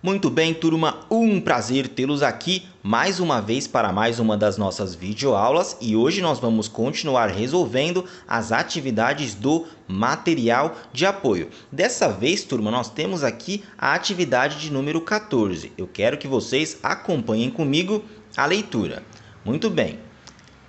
Muito bem, turma, um prazer tê-los aqui mais uma vez para mais uma das nossas videoaulas e hoje nós vamos continuar resolvendo as atividades do material de apoio. Dessa vez, turma, nós temos aqui a atividade de número 14. Eu quero que vocês acompanhem comigo a leitura. Muito bem.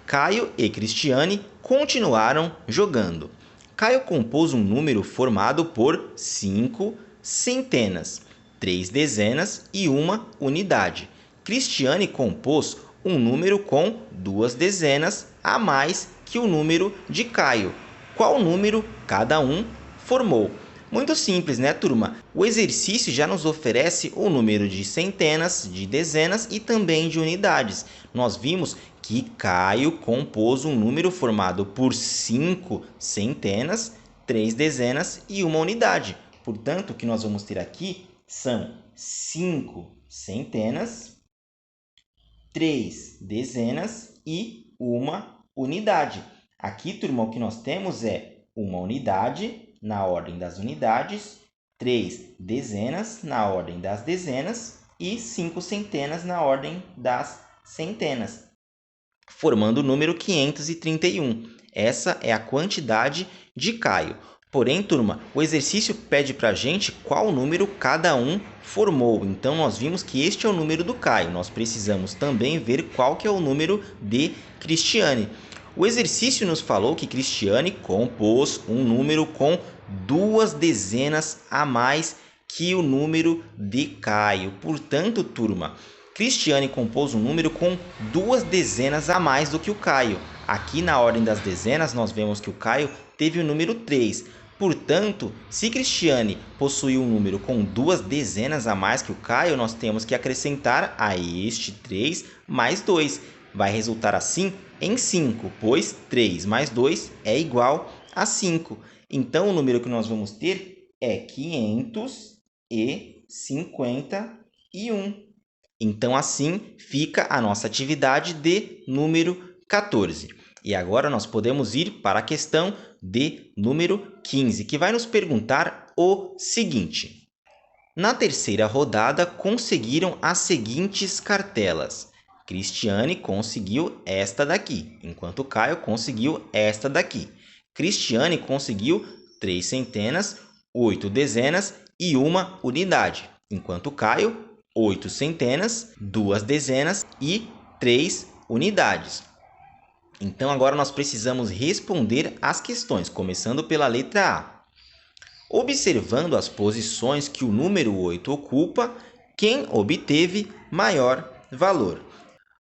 Caio e Cristiane continuaram jogando. Caio compôs um número formado por 5 centenas, 3 dezenas e 1 unidade. Cristiane compôs um número com 2 dezenas a mais que o número de Caio. Qual número cada um formou? Muito simples, né, turma? O exercício já nos oferece o número de centenas, de dezenas e também de unidades. Nós vimos que Caio compôs um número formado por 5 centenas, 3 dezenas e 1 unidade. Portanto, o que nós vamos ter aqui são 5 centenas, 3 dezenas e 1 unidade. Aqui, turma, o que nós temos é 1 unidade na ordem das unidades, 3 dezenas na ordem das dezenas e 5 centenas na ordem das centenas, formando o número 531. Essa é a quantidade de Caio. Porém, turma, o exercício pede para a gente qual número cada um formou. Então, nós vimos que este é o número do Caio. Nós precisamos também ver qual que é o número de Cristiane. O exercício nos falou que Cristiane compôs um número com 2 dezenas a mais que o número de Caio. Portanto, turma, Cristiane compôs um número com 2 dezenas a mais do que o Caio. Aqui na ordem das dezenas, nós vemos que o Caio teve o número 3. Portanto, se Cristiane possui um número com 2 dezenas a mais que o Caio, nós temos que acrescentar a este 3 mais 2. Vai resultar assim em 5, pois 3 mais 2 é igual a 5. Então, o número que nós vamos ter é 551. Então, assim fica a nossa atividade de número 14. E agora nós podemos ir para a questão de número 15, que vai nos perguntar o seguinte. Na terceira rodada, conseguiram as seguintes cartelas. Cristiane conseguiu esta daqui, enquanto Caio conseguiu esta daqui. Cristiane conseguiu 3 centenas, 8 dezenas e 1 unidade, enquanto Caio 8 centenas, 2 dezenas e 3 unidades. Então, agora nós precisamos responder as questões, começando pela letra A. Observando as posições que o número 8 ocupa, quem obteve maior valor?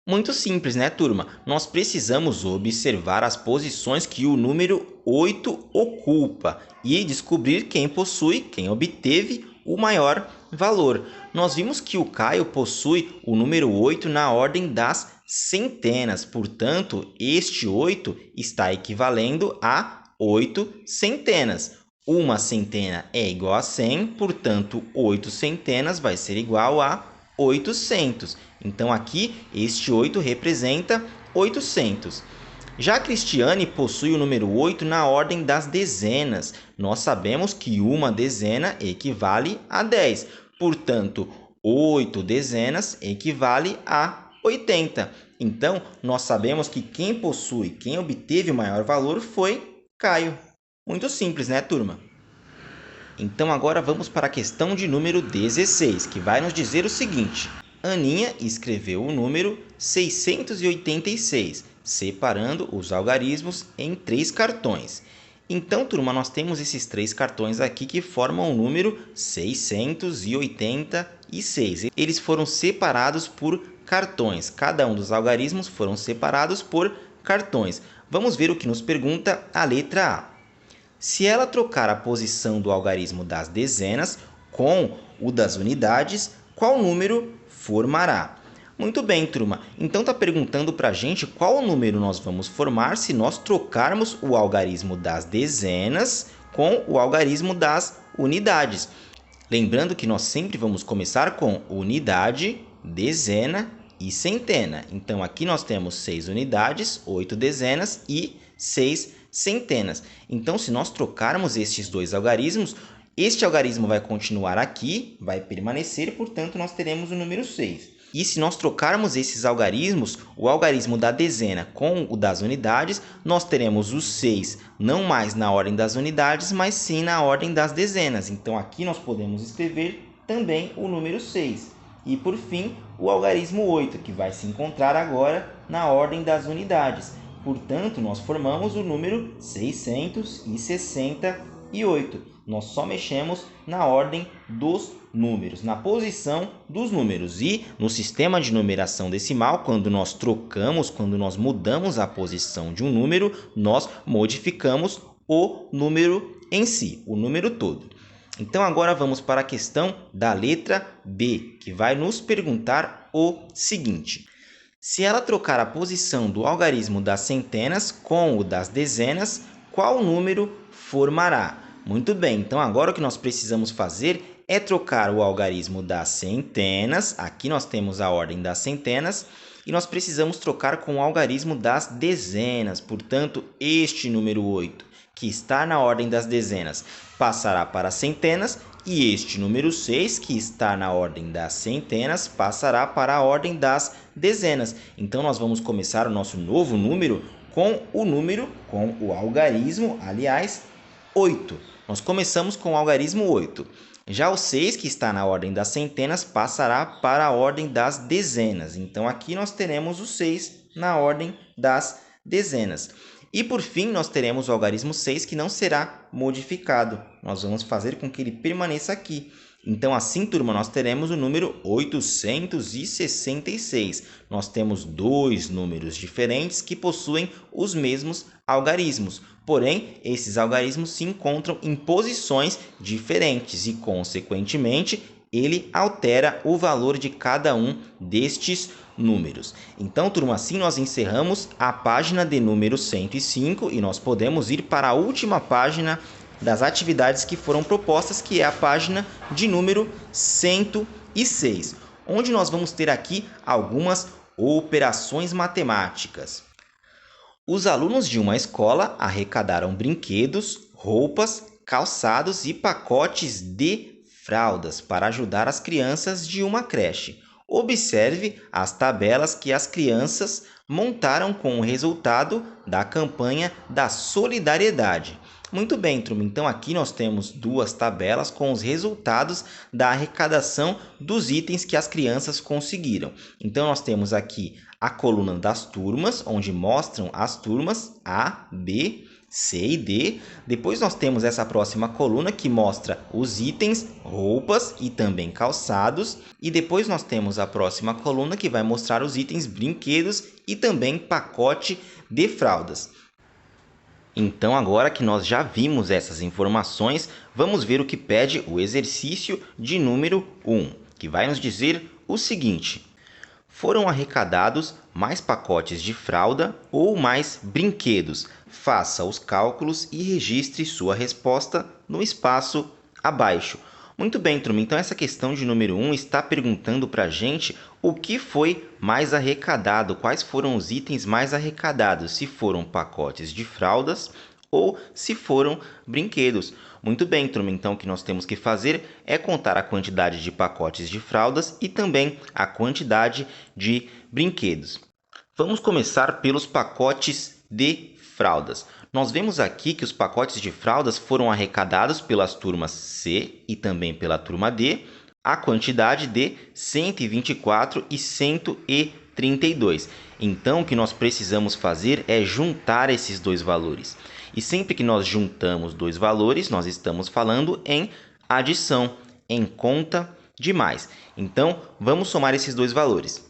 Muito simples, né, turma? Nós precisamos observar as posições que o número 8 ocupa e descobrir quem possui, quem obteve o maior valor. Nós vimos que o Caio possui o número 8 na ordem das centenas, portanto, este 8 está equivalendo a 8 centenas. Uma centena é igual a 100, portanto, 8 centenas vai ser igual a 800. Então, aqui, este 8 representa 800. Já Cristiane possui o número 8 na ordem das dezenas. Nós sabemos que uma dezena equivale a 10. Portanto, 8 dezenas equivale a 80. Então, nós sabemos que quem obteve o maior valor foi Caio. Muito simples, né, turma? Então, agora vamos para a questão de número 16, que vai nos dizer o seguinte. Aninha escreveu o número 686, separando os algarismos em 3 cartões. Então, turma, nós temos esses 3 cartões aqui que formam o número 686. Eles foram separados por cartões. Cada um dos algarismos foram separados por cartões. Vamos ver o que nos pergunta a letra A. Se ela trocar a posição do algarismo das dezenas com o das unidades, qual número formará? Muito bem, turma. Então, está perguntando para a gente qual número nós vamos formar se nós trocarmos o algarismo das dezenas com o algarismo das unidades. Lembrando que nós sempre vamos começar com unidade, dezena e centena. Então, aqui nós temos 6 unidades, 8 dezenas e 6 centenas. Então, se nós trocarmos estes dois algarismos, Este algarismo vai continuar aqui, vai permanecer, portanto, nós teremos o número 6. E se nós trocarmos esses algarismos, o algarismo da dezena com o das unidades, nós teremos o 6 não mais na ordem das unidades, mas sim na ordem das dezenas. Então, aqui nós podemos escrever também o número 6. E, por fim, o algarismo 8, que vai se encontrar agora na ordem das unidades. Portanto, nós formamos o número 668. Nós só mexemos na ordem dos números, na posição dos números. E no sistema de numeração decimal, quando nós trocamos, quando nós mudamos a posição de um número, nós modificamos o número em si, o número todo. Então, agora vamos para a questão da letra B, que vai nos perguntar o seguinte: se ela trocar a posição do algarismo das centenas com o das dezenas, qual número formará? Muito bem, então agora o que nós precisamos fazer é trocar o algarismo das centenas, aqui nós temos a ordem das centenas, e nós precisamos trocar com o algarismo das dezenas. Portanto, este número 8, que está na ordem das dezenas, passará para as centenas, e este número 6, que está na ordem das centenas, passará para a ordem das dezenas. Então, nós vamos começar o nosso novo número com o algarismo, aliás, 8. Nós começamos com o algarismo 8. Já o 6, que está na ordem das centenas, passará para a ordem das dezenas. Então, aqui nós teremos o 6 na ordem das dezenas. E, por fim, nós teremos o algarismo 6, que não será modificado. Nós vamos fazer com que ele permaneça aqui. Então, assim, turma, nós teremos o número 866. Nós temos dois números diferentes que possuem os mesmos algarismos. Porém, esses algarismos se encontram em posições diferentes e, consequentemente, ele altera o valor de cada um destes números. Então, turma, assim nós encerramos a página de número 105 e nós podemos ir para a última página das atividades que foram propostas, que é a página de número 106, onde nós vamos ter aqui algumas operações matemáticas. Os alunos de uma escola arrecadaram brinquedos, roupas, calçados e pacotes de fraldas para ajudar as crianças de uma creche. Observe as tabelas que as crianças montaram com o resultado da campanha da solidariedade. Muito bem, turma. Então, aqui nós temos duas tabelas com os resultados da arrecadação dos itens que as crianças conseguiram. Então, nós temos aqui a coluna das turmas, onde mostram as turmas A, B, C e D. Depois nós temos essa próxima coluna que mostra os itens, roupas e também calçados. E depois nós temos a próxima coluna que vai mostrar os itens, brinquedos e também pacote de fraldas. Então, agora que nós já vimos essas informações, vamos ver o que pede o exercício de número 1, que vai nos dizer o seguinte: foram arrecadados mais pacotes de fralda ou mais brinquedos? Faça os cálculos e registre sua resposta no espaço abaixo. Muito bem, turma. Então, essa questão de número 1 está perguntando para a gente o que foi mais arrecadado, quais foram os itens mais arrecadados, se foram pacotes de fraldas ou se foram brinquedos. Muito bem, turma. Então, o que nós temos que fazer é contar a quantidade de pacotes de fraldas e também a quantidade de brinquedos. Vamos começar pelos pacotes de fraldas. Nós vemos aqui que os pacotes de fraldas foram arrecadados pelas turmas C e também pela turma D, a quantidade de 124 e 132. Então, o que nós precisamos fazer é juntar esses dois valores. E sempre que nós juntamos dois valores, nós estamos falando em adição, em conta de mais. Então, vamos somar esses dois valores.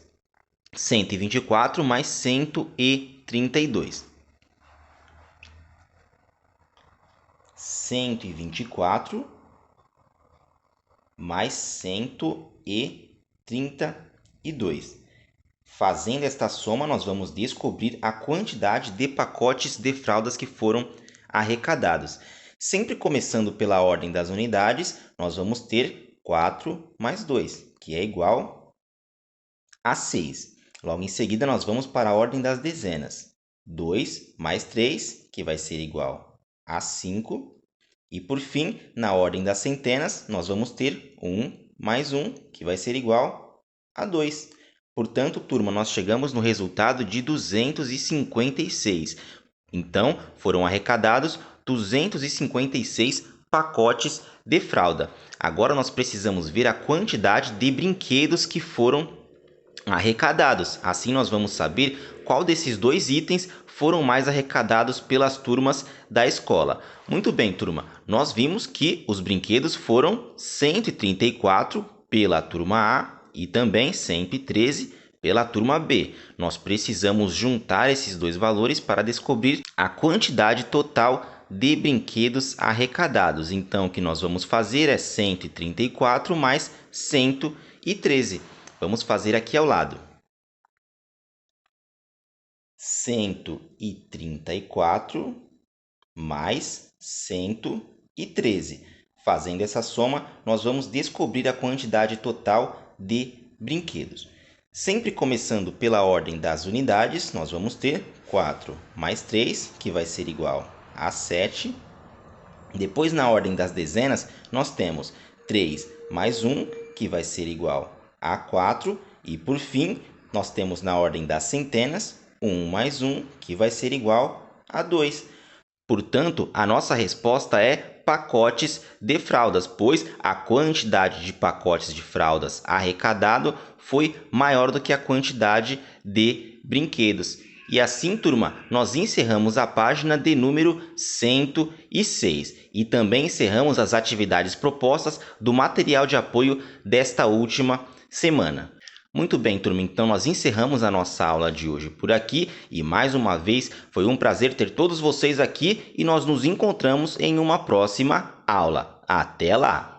124 mais 132. 124 mais 132. Fazendo esta soma, nós vamos descobrir a quantidade de pacotes de fraldas que foram arrecadados. Sempre começando pela ordem das unidades, nós vamos ter 4 mais 2, que é igual a 6. Logo em seguida, nós vamos para a ordem das dezenas. 2 mais 3, que vai ser igual a 5. E por fim, na ordem das centenas, nós vamos ter 1 mais 1, que vai ser igual a 2. Portanto, turma, nós chegamos no resultado de 256. Então, foram arrecadados 256 pacotes de fralda. Agora nós precisamos ver a quantidade de brinquedos que foram arrecadados. Assim nós vamos saber qual desses dois itens foram mais arrecadados pelas turmas da escola. Muito bem, turma. Nós vimos que os brinquedos foram 134 pela turma A e também 113 pela turma B. Nós precisamos juntar esses dois valores para descobrir a quantidade total de brinquedos arrecadados. Então, o que nós vamos fazer é 134 mais 113. Vamos fazer aqui ao lado. 134 mais 113. Fazendo essa soma, nós vamos descobrir a quantidade total de brinquedos. Sempre começando pela ordem das unidades, nós vamos ter 4 mais 3, que vai ser igual a 7. Depois, na ordem das dezenas, nós temos 3 mais 1, que vai ser igual a 4. E, por fim, nós temos na ordem das centenas, 1 mais 1, que vai ser igual a 2. Portanto, a nossa resposta é pacotes de fraldas, pois a quantidade de pacotes de fraldas arrecadado foi maior do que a quantidade de brinquedos. E assim, turma, nós encerramos a página de número 106 e também encerramos as atividades propostas do material de apoio desta última semana. Muito bem, turma, então nós encerramos a nossa aula de hoje por aqui e mais uma vez foi um prazer ter todos vocês aqui e nós nos encontramos em uma próxima aula. Até lá!